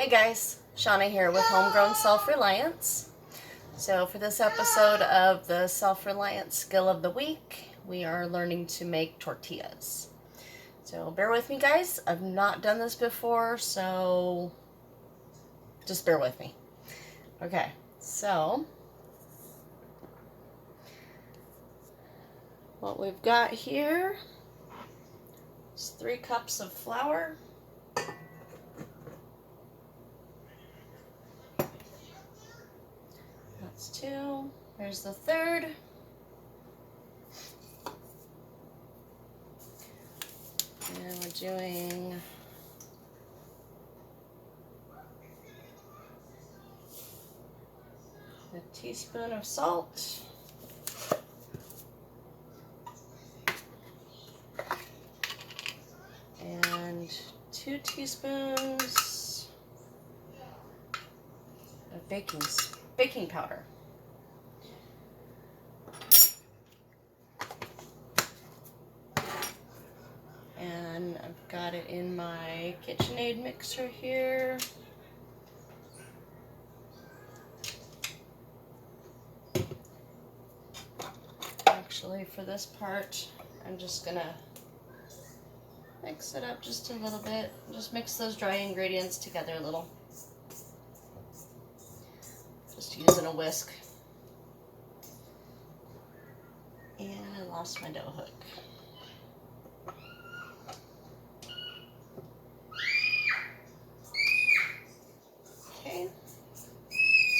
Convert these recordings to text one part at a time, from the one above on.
Hey guys, Shauna here with Homegrown Self Reliance. So for this episode of the Self Reliant Skill of the Week, we are learning to make tortillas. So bear with me guys, I've not done this before, so just bear with me. Okay, so what we've got here is 3 cups of flour. That's 2. There's the 3rd. And we're doing a teaspoon of salt. And 2 teaspoons of baking powder. And I've got it in my KitchenAid mixer here. Actually, for this part, I'm just gonna mix it up just a little bit. Just mix those dry ingredients together a little. Just using a whisk. And I lost my dough hook. Okay.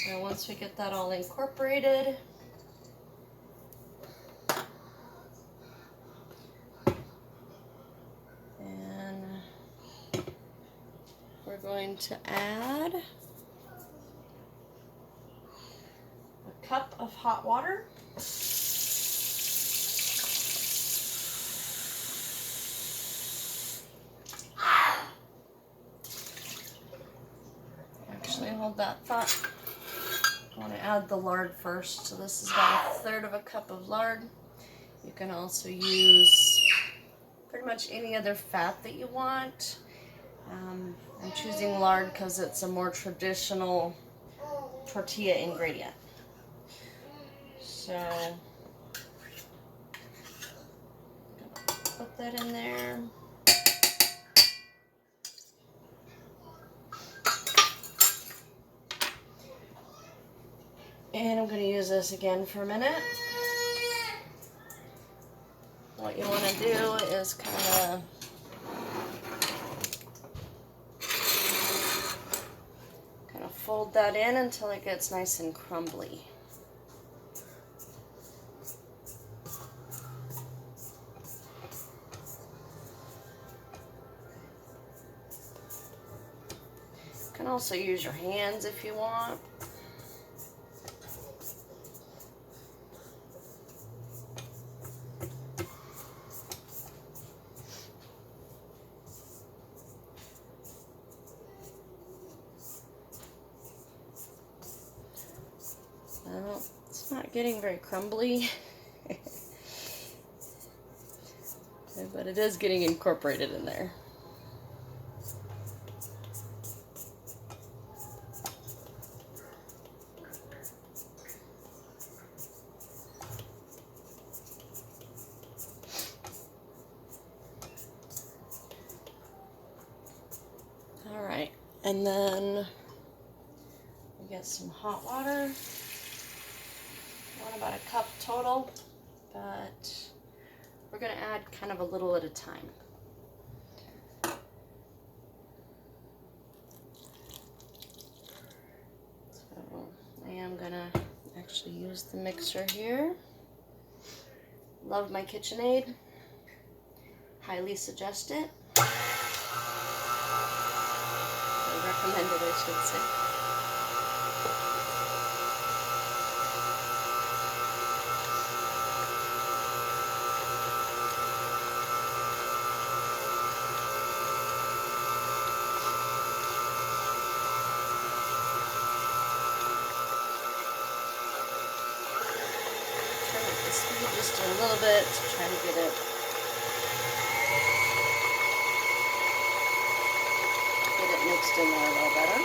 So once we get that all incorporated, we're going to add a cup of hot water. Actually, hold that thought. I want to add the lard first. So this is about 1/3 of a cup of lard. You can also use pretty much any other fat that you want. I'm choosing lard because it's a more traditional tortilla ingredient. So I'm gonna put that in there. And I'm going to use this again for a minute. What you want to do is kind of fold that in until it gets nice and crumbly. You can also use your hands if you want. Well, it's not getting very crumbly, but it is getting incorporated in there. All right, and then we get some hot water. About a cup total, but we're going to add kind of a little at a time. So I am going to actually use the mixer here. Love my KitchenAid. Highly suggest it. I recommend it, I should say. Just a little bit to try to get it mixed in there a little better.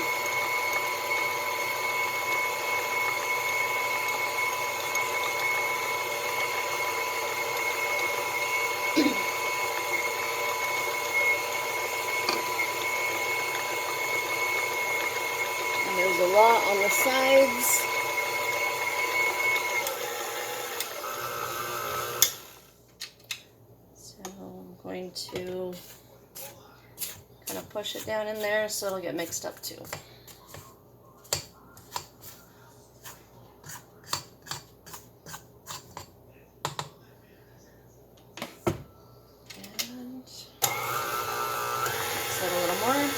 And there's a lot on the sides. I'm going to kind of push it down in there so it'll get mixed up too. And mix it a little more.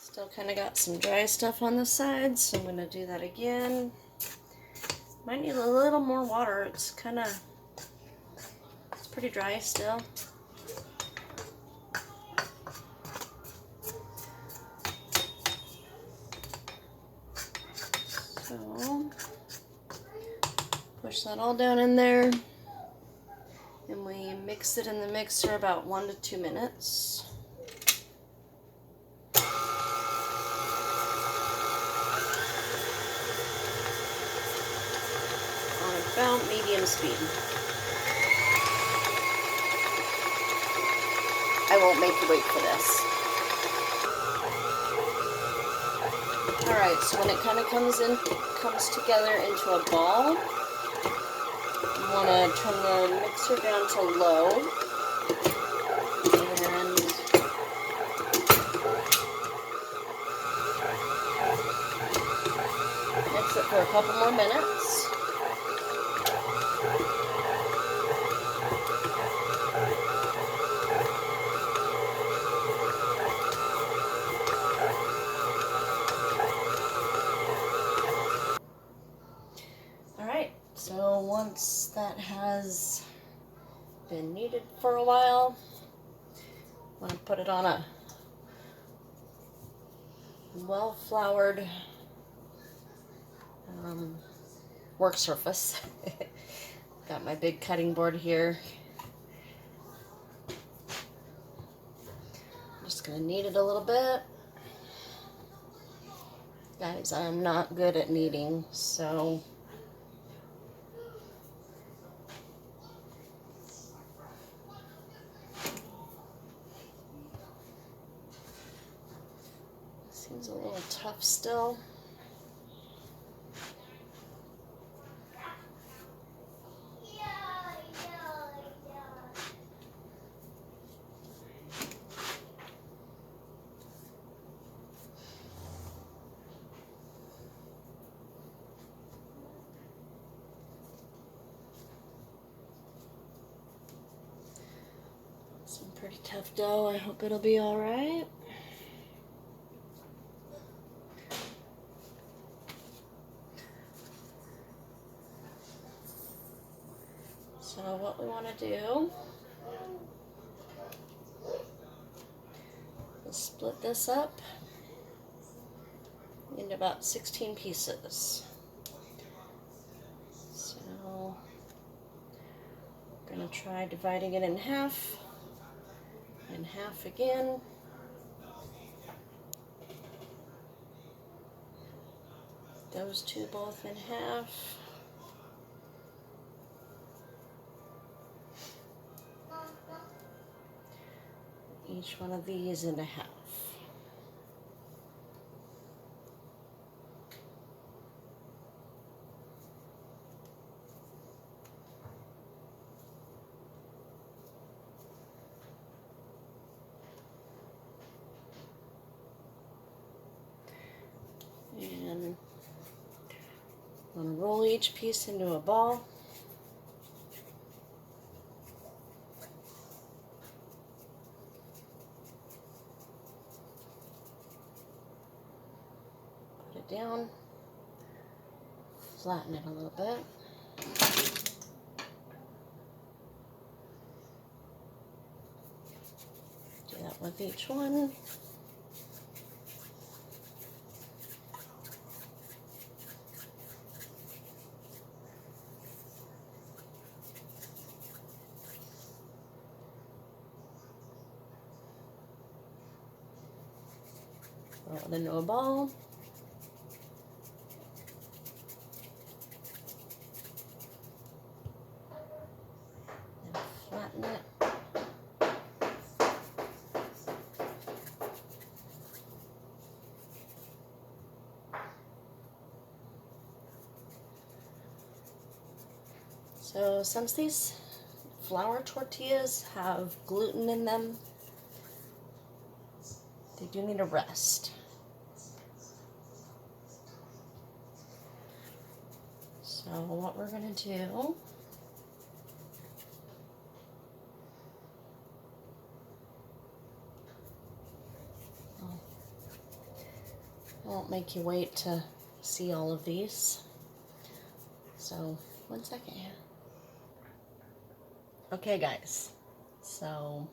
Still kind of got some dry stuff on the sides, so I'm going to do that again. Might need a little more water. It's pretty dry still. So push that all down in there, and we mix it in the mixer about 1 to 2 minutes. On about medium speed. I won't make you wait for this. Alright, so when it kind of comes together into a ball, you want to turn the mixer down to low, and mix it for a couple more minutes. So once that has been kneaded for a while, I'm going to put it on a well-floured work surface. Got my big cutting board here. I'm just going to knead it a little bit. Guys, I'm not good at kneading, so seems a little tough still. Some pretty tough dough. I hope it'll be all right. So what we want to do is split this up into about 16 pieces. So I'm going to try dividing it in half and half again. Those two both in half. Each one of these in a half. And I'm going to roll each piece into a ball. Put it down. Flatten it a little bit. Do that with each one. Roll it into a ball. And flatten it. So since these flour tortillas have gluten in them, they do need a rest. So what we're going to do, I won't make you wait to see all of these. So 1 second here. Okay guys, so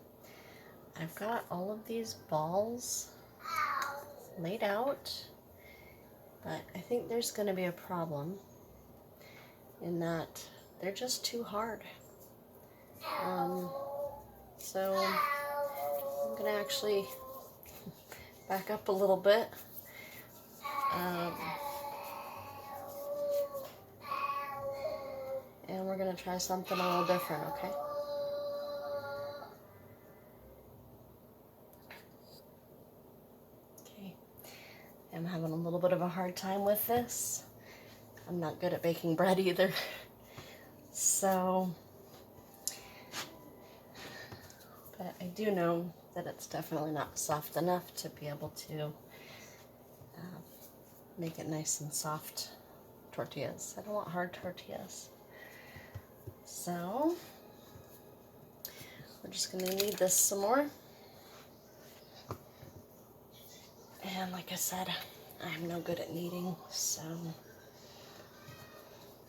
I've got all of these balls laid out, but I think there's going to be a problem in that they're just too hard. So I'm going to actually back up a little bit. And we're going to try something a little different, okay? Okay. I'm having a little bit of a hard time with this. I'm not good at baking bread either. So, but I do know that it's definitely not soft enough to be able to make it nice and soft tortillas. I don't want hard tortillas. So, we're just going to knead this some more. And like I said, I'm no good at kneading, so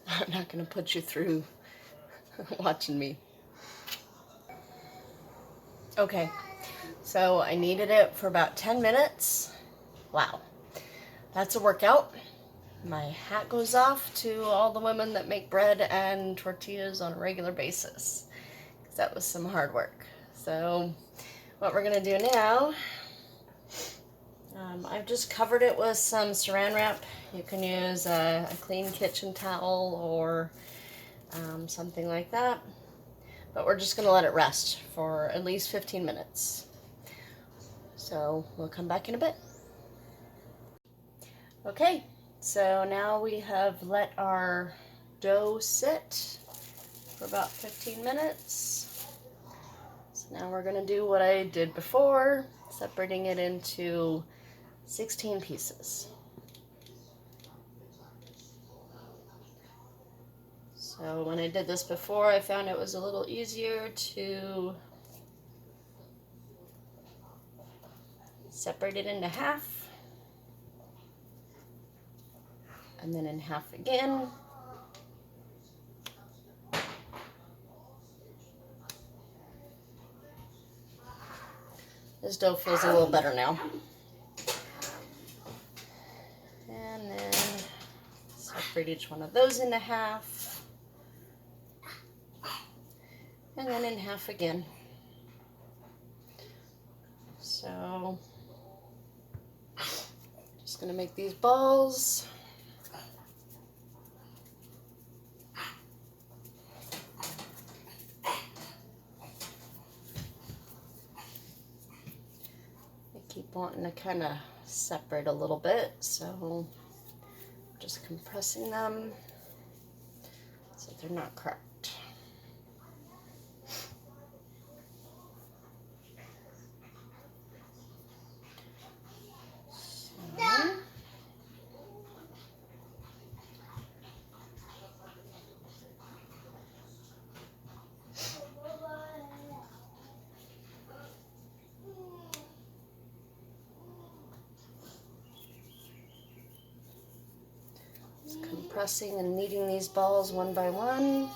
I'm not going to put you through watching me. Okay, so I kneaded it for about 10 minutes. Wow, that's a workout. My hat goes off to all the women that make bread and tortillas on a regular basis, because that was some hard work. So what we're going to do now, I've just covered it with some saran wrap. You can use a clean kitchen towel or something like that. But we're just going to let it rest for at least 15 minutes. So we'll come back in a bit. Okay, so now we have let our dough sit for about 15 minutes. So now we're going to do what I did before, separating it into 16 pieces. So when I did this before, I found it was a little easier to separate it into half, and then in half again. This dough feels a little better now. And then separate each one of those into half, and then in half again. So just going to make these balls. I keep wanting to kind of separate a little bit, so just compressing them so they're not cracked. So, Just compressing and kneading these balls one by one.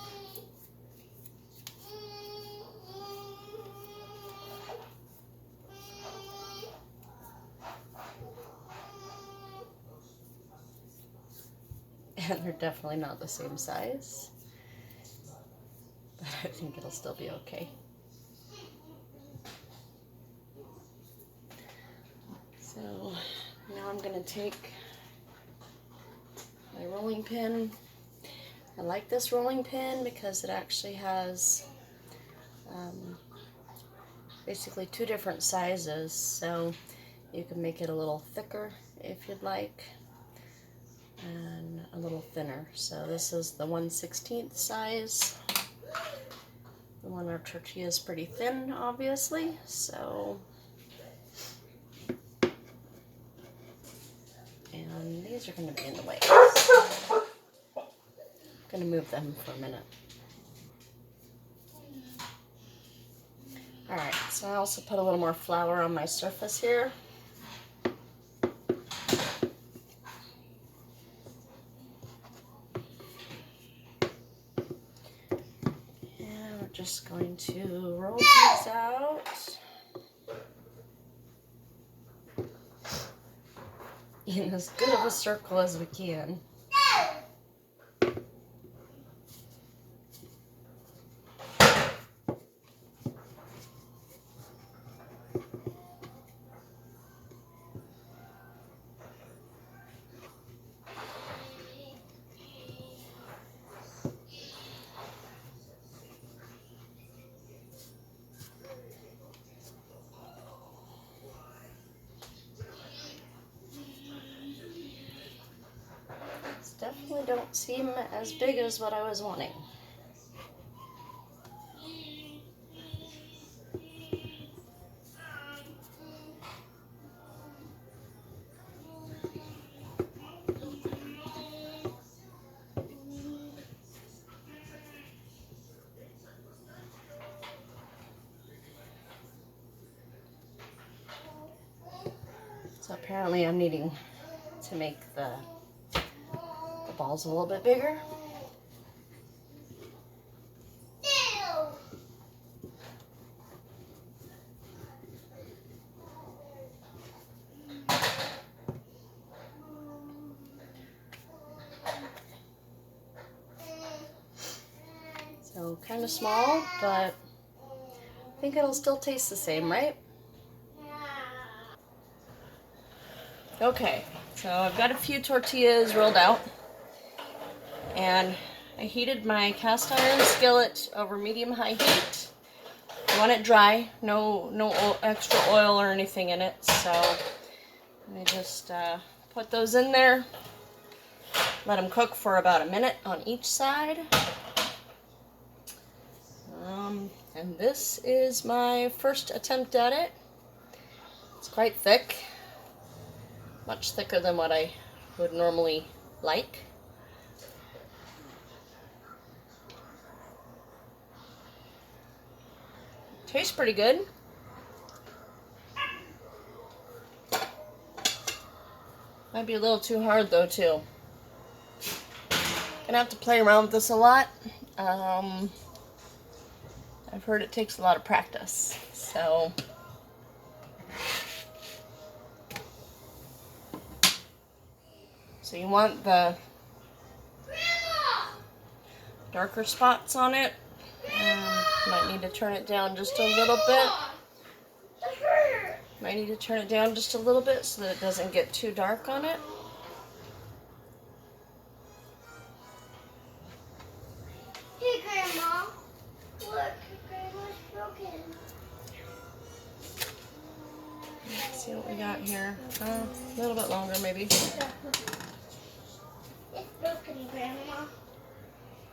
And they're definitely not the same size, but I think it'll still be okay. So now I'm going to take my rolling pin. I like this rolling pin because it actually has basically two different sizes, so you can make it a little thicker if you'd like, and a little thinner. So this is the 1/16 size. The one our tortilla is pretty thin, obviously, so. And these are going to be in the way. I'm going to move them for a minute. Alright, so I also put a little more flour on my surface here. And we're just going to roll these out. In as good of a circle as we can. Definitely don't seem as big as what I was wanting. So apparently I'm needing to make the balls a little bit bigger. So kind of small, but I think it'll still taste the same, right? Okay, so I've got a few tortillas rolled out, and I heated my cast iron skillet over medium-high heat. I want it dry, no extra oil or anything in it, so I just put those in there, let them cook for about a minute on each side. And this is my first attempt at it. It's quite thick, much thicker than what I would normally like. Tastes pretty good. Might be a little too hard though too. Gonna have to play around with this a lot. I've heard it takes a lot of practice, so. So you want the darker spots on it. Might need to turn it down just a little bit. Might need to turn it down just a little bit so that it doesn't get too dark on it. Hey, Grandma. Look, Grandma's broken. Let's see what we got here. A little bit longer, maybe. It's broken, Grandma.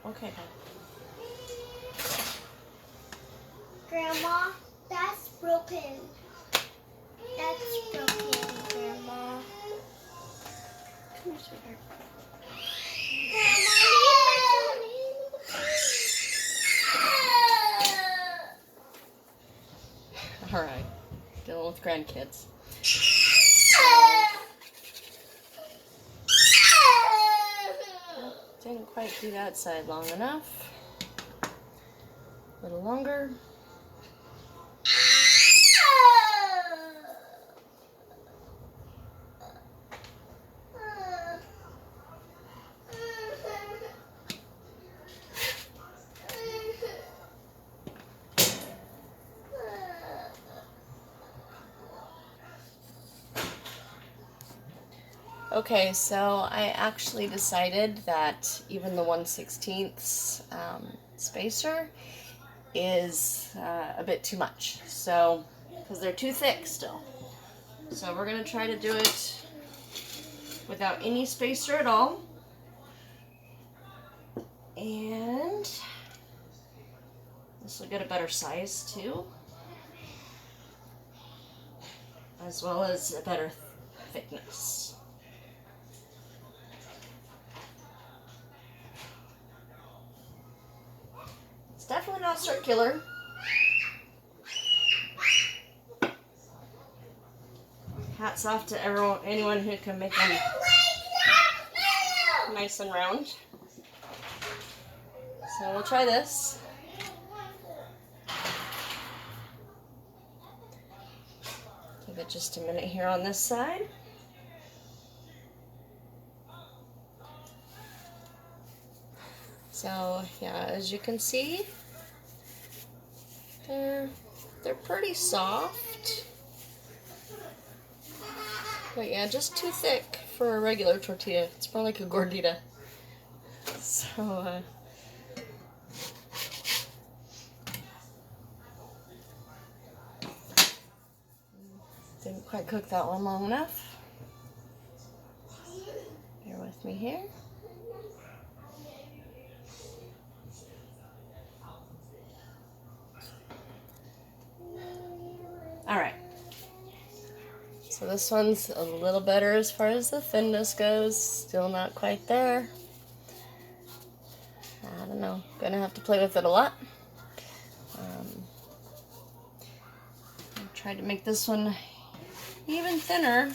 Okay. Grandma, that's broken. That's broken, Grandma. Come here, sweetheart. All right. Dealing with grandkids. Didn't quite do that side long enough. A little longer. Okay, so I actually decided that even the 1/16 spacer is a bit too much. So, because they're too thick still. So we're going to try to do it without any spacer at all. And this will get a better size too, as well as a better thickness. It's definitely not circular. Hats off to anyone who can make them nice and round. So we'll try this. Give it just a minute here on this side. So yeah, as you can see, they're pretty soft. But yeah, just too thick for a regular tortilla. It's more like a gordita. So didn't quite cook that one long enough. Bear with me here. Alright. So this one's a little better as far as the thinness goes. Still not quite there. I don't know. Gonna have to play with it a lot. I tried to make this one even thinner.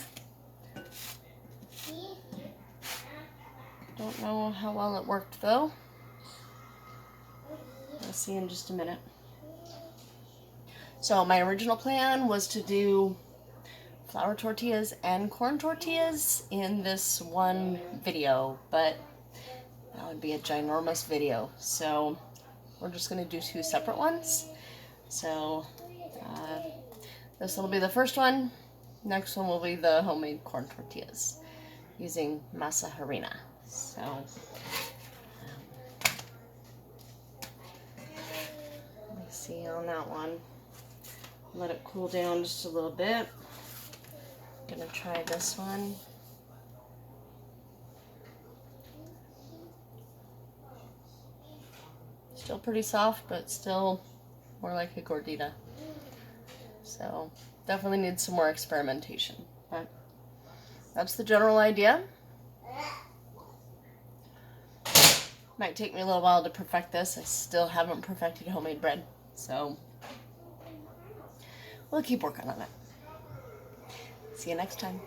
Don't know how well it worked though. We'll see in just a minute. So my original plan was to do flour tortillas and corn tortillas in this one video, but that would be a ginormous video. So we're just going to do two separate ones. So this will be the first one. Next one will be the homemade corn tortillas using masa harina. So let me see on that one. Let it cool down just a little bit. Gonna try this one. Still pretty soft, but still more like a gordita. So definitely needs some more experimentation. But that's the general idea. Might take me a little while to perfect this. I still haven't perfected homemade bread, so we'll keep working on it. See you next time.